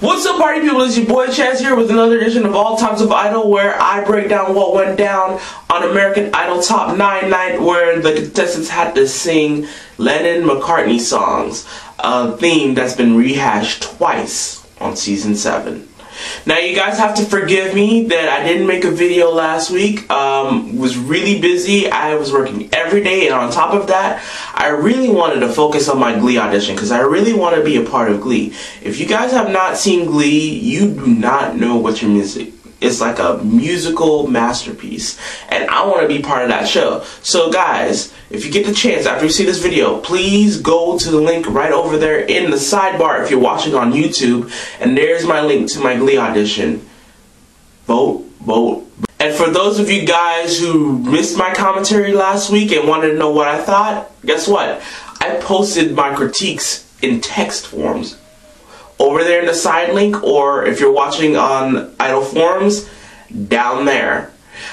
What's up, party people? It's your boy Chaz here with another edition of All Types of Idol, where I break down what went down on American Idol Top 9 night, where the contestants had to sing Lennon-McCartney songs, a theme that's been rehashed twice on season 7. Now, you guys have to forgive me that I didn't make a video last week. Was really busy. I was working every day, and on top of that, I really wanted to focus on my Glee audition because I really want to be a part of Glee. If you guys have not seen Glee, you do not know what your music. It's like a musical masterpiece, and I want to be part of that show. So guys, if you get the chance after you see this video, please go to the link right over there in the sidebar if you're watching on YouTube, and there's my link to my Glee audition. Vote, vote. And for those of you guys who missed my commentary last week and wanted to know what I thought, guess what? I posted my critiques in text forms over there in the side link, or if you're watching on Idol forums, down there.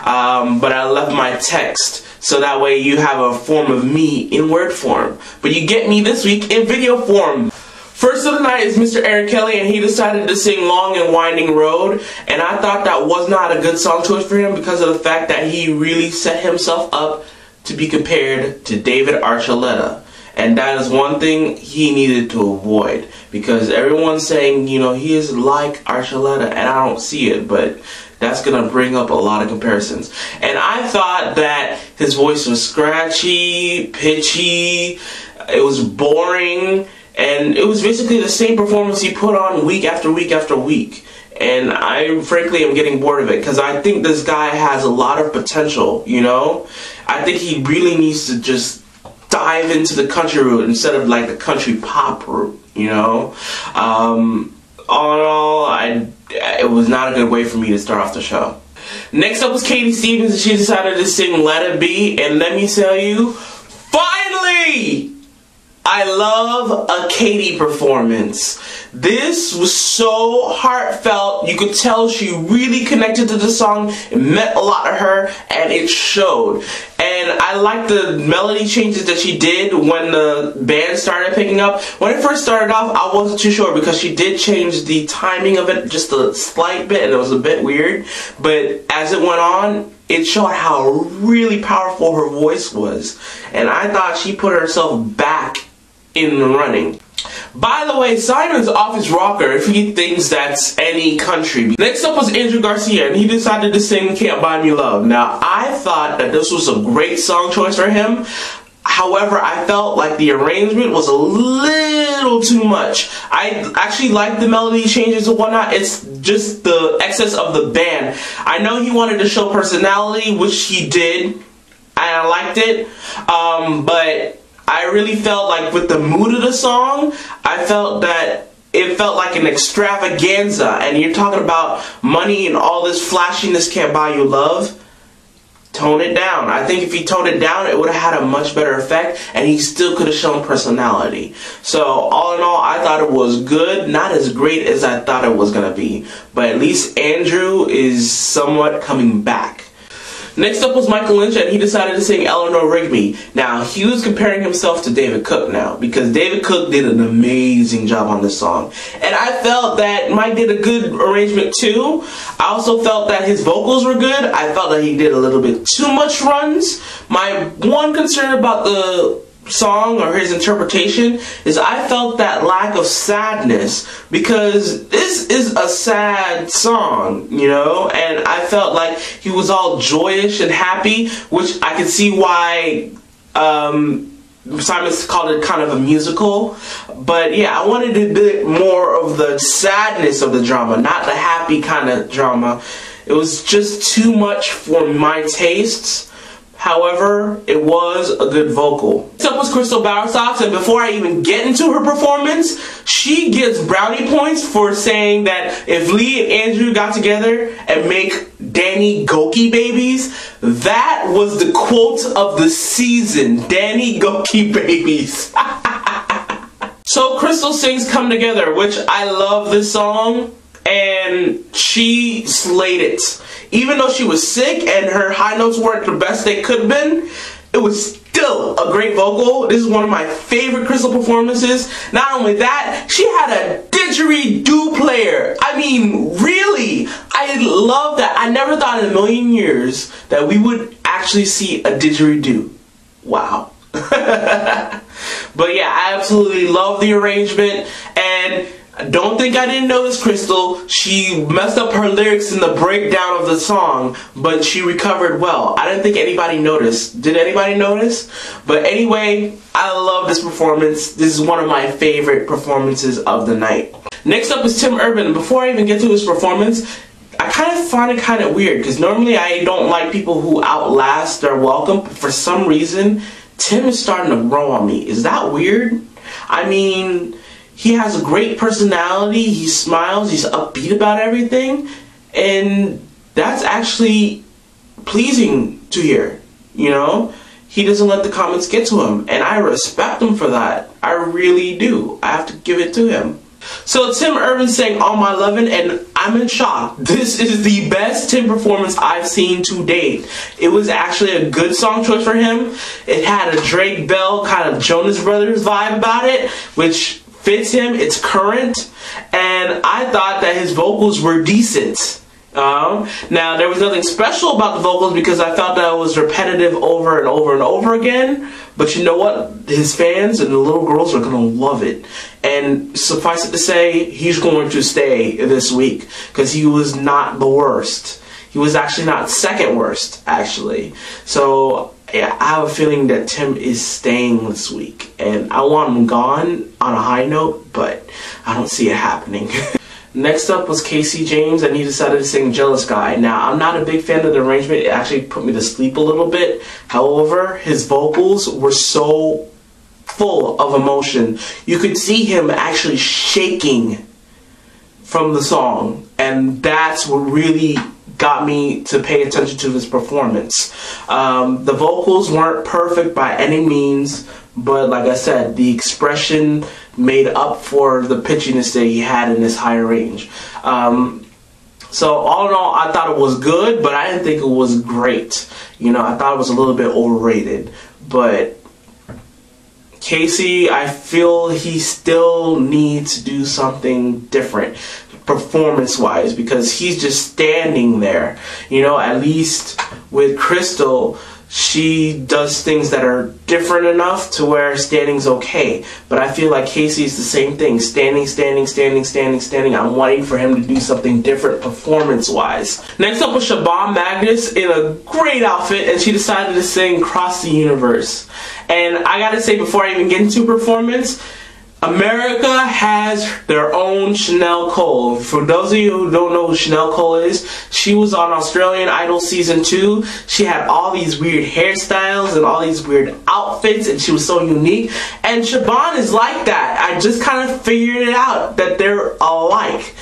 But I left my text, so that way you have a form of me in word form. But you get me this week in video form. First of the night is Mr. Aaron Kelly, and he decided to sing Long and Winding Road, and I thought that was not a good song choice for him because of the fact that he really set himself up to be compared to David Archuleta. And that is one thing he needed to avoid, because everyone's saying, you know, he is like Archuleta, and I don't see it, but that's going to bring up a lot of comparisons. And I thought that his voice was scratchy, pitchy, it was boring, and it was basically the same performance he put on week after week after week. And I frankly am getting bored of it, because I think this guy has a lot of potential, you know? I think he really needs to just dive into the country route instead of like the country pop route, you know? All in all, it was not a good way for me to start off the show. Next up was Katie Stevens, and she decided to sing Let It Be, and let me tell you, finally! I love a Katie performance. This was so heartfelt. You could tell she really connected to the song. It meant a lot to her, and it showed. And I like the melody changes that she did when the band started picking up. When it first started off, I wasn't too sure because she did change the timing of it just a slight bit, and it was a bit weird. But as it went on, it showed how really powerful her voice was. And I thought she put herself back in the running. By the way, Simon's off his rocker if he thinks that's any country. Next up was Andrew Garcia, and he decided to sing Can't Buy Me Love. Now, I thought that this was a great song choice for him. However, I felt like the arrangement was a little too much. I actually like the melody changes and whatnot. It's just the excess of the band. I know he wanted to show personality, which he did, and I liked it, but I really felt like with the mood of the song, I felt that it felt like an extravaganza, and you're talking about money and all this flashiness can't buy you love. Tone it down. I think if he toned it down, it would have had a much better effect, and he still could have shown personality. So all in all, I thought it was good, not as great as I thought it was going to be, but at least Andrew is somewhat coming back. Next up was Michael Lynch, and he decided to sing Eleanor Rigby. Now, he was comparing himself to David Cook now, because David Cook did an amazing job on this song. And I felt that Mike did a good arrangement too. I also felt that his vocals were good. I felt that he did a little bit too much runs. My one concern about the song or his interpretation is I felt that lack of sadness, because this is a sad song, you know, and I felt like he was all joyous and happy, which I can see why Simon's called it kind of a musical. But yeah, I wanted a bit more of the sadness of the drama, not the happy kind of drama. It was just too much for my tastes. However, it was a good vocal. Next up was Crystal Bowersox, and before I even get into her performance, she gets brownie points for saying that if Lee and Andrew got together and make Danny Goki babies, that was the quote of the season, Danny Goki babies. So Crystal sings Come Together, which I love this song, and she slayed it. Even though she was sick and her high notes weren't the best they could have been, it was still a great vocal. This is one of my favorite Crystal performances. Not only that, she had a didgeridoo player never thought in a million years that we would actually see a didgeridoo. Wow. But yeah, I absolutely love the arrangement, and don't think I didn't notice Crystal. She messed up her lyrics in the breakdown of the song, but she recovered well. I didn't think anybody noticed. Did anybody notice? But anyway, I love this performance. This is one of my favorite performances of the night. Next up is Tim Urban. Before I even get to his performance, I kind of find it kind of weird because normally I don't like people who outlast their welcome, but for some reason Tim is starting to grow on me. Is that weird? I mean, he has a great personality, he smiles, he's upbeat about everything, and that's actually pleasing to hear, you know? He doesn't let the comments get to him, and I respect him for that. I really do. I have to give it to him. So Tim Urban sang All My Lovin', and I'm in shock. This is the best Tim performance I've seen to date. It was actually a good song choice for him. It had a Drake Bell kind of Jonas Brothers vibe about it, which fits him. It's current, and I thought that his vocals were decent. Now there was nothing special about the vocals because I felt that it was repetitive over and over and over again, but you know what, his fans and the little girls are gonna love it, and suffice it to say, he's going to stay this week because he was not the worst. He was actually not second worst, actually. So yeah, I have a feeling that Tim is staying this week, and I want him gone on a high note, but I don't see it happening. Next up was Casey James, and he decided to sing Jealous Guy. Now, I'm not a big fan of the arrangement. It actually put me to sleep a little bit. However, his vocals were so full of emotion. You could see him actually shaking from the song, and that's what really got me to pay attention to his performance. The vocals weren't perfect by any means, but like I said, the expression made up for the pitchiness that he had in this higher range. So all in all, I thought it was good, but I didn't think it was great. You know, I thought it was a little bit overrated. But Casey, I feel he still needs to do something different performance-wise, because he's just standing there. You know, at least with Crystal, she does things that are different enough to where standing's okay. But I feel like Casey's the same thing. Standing, standing, standing, standing, standing. I'm waiting for him to do something different performance-wise. Next up was Siobhan Magnus in a great outfit, and she decided to sing Cross the Universe. And I gotta say, before I even get into performance, America has their own Chanel Cole. For those of you who don't know who Chanel Cole is, she was on Australian Idol Season 2. She had all these weird hairstyles and all these weird outfits, and she was so unique. And Siobhan is like that. I just kind of figured it out, that they're alike.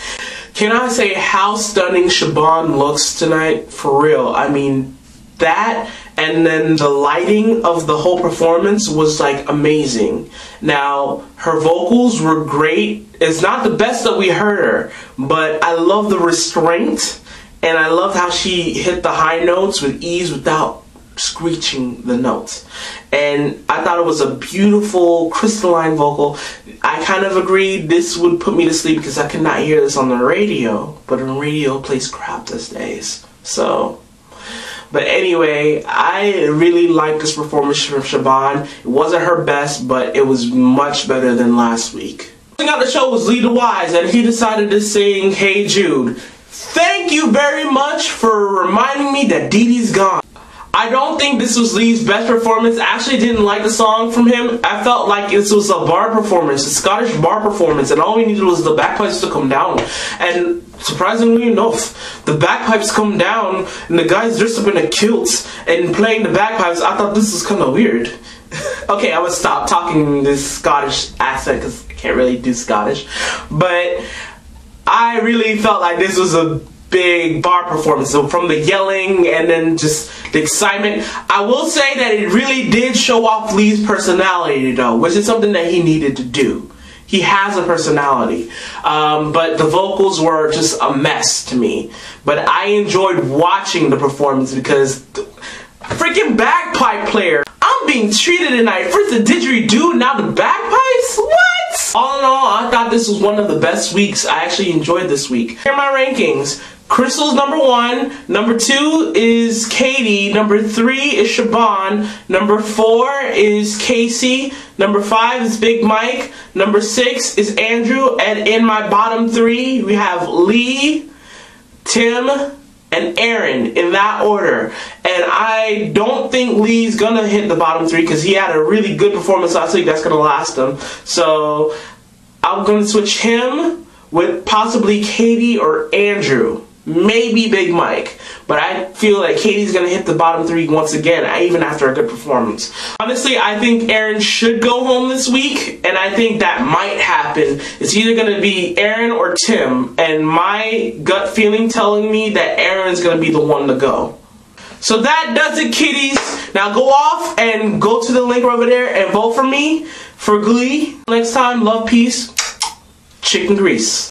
Can I say how stunning Siobhan looks tonight? For real. I mean, that, and then the lighting of the whole performance was like amazing. Now, her vocals were great. It's not the best that we heard her, but I love the restraint, and I love how she hit the high notes with ease without screeching the notes. And I thought it was a beautiful crystalline vocal. I kind of agreed this would put me to sleep because I could not hear this on the radio, but the radio plays crap these days. So, but anyway, I really liked this performance from Siobhan. It wasn't her best, but it was much better than last week. Closing out the show was Lee DeWise, and he decided to sing Hey Jude. Thank you very much for reminding me that Dee Dee's gone. I don't think this was Lee's best performance. I actually didn't like the song from him. I felt like this was a bar performance, a Scottish bar performance, and all we needed was the bagpipes to come down. And surprisingly enough, the bagpipes come down, and the guy's dressed up in a kilt and playing the bagpipes. I thought this was kind of weird. Okay, I would stop talking this Scottish accent because I can't really do Scottish. But I really felt like this was a big bar performance. So from the yelling and then just the excitement, I will say that it really did show off Lee's personality though, which is something that he needed to do. He has a personality, but the vocals were just a mess to me. But I enjoyed watching the performance because freaking bagpipe player, I'm being treated tonight. First the didgeridoo, now the bagpipes? What? All in all, I thought this was one of the best weeks. I actually enjoyed this week. Here are my rankings. Crystal's number 1. Number 2 is Katie. Number 3 is Siobhan. Number 4 is Casey. Number 5 is Big Mike. Number 6 is Andrew. And in my bottom 3, we have Lee, Tim, and Aaron, in that order. And I don't think Lee's gonna hit the bottom 3 because he had a really good performance last week that's gonna last him. So I'm gonna switch him with possibly Katie or Andrew. Maybe Big Mike. But I feel like Katie's going to hit the bottom 3 once again, even after a good performance. Honestly, I think Aaron should go home this week, and I think that might happen. It's either going to be Aaron or Tim, and my gut feeling telling me that Aaron's going to be the one to go. So that does it, kiddies. Now go off and go to the link over there and vote for me for Glee. Next time, love, peace, chicken grease.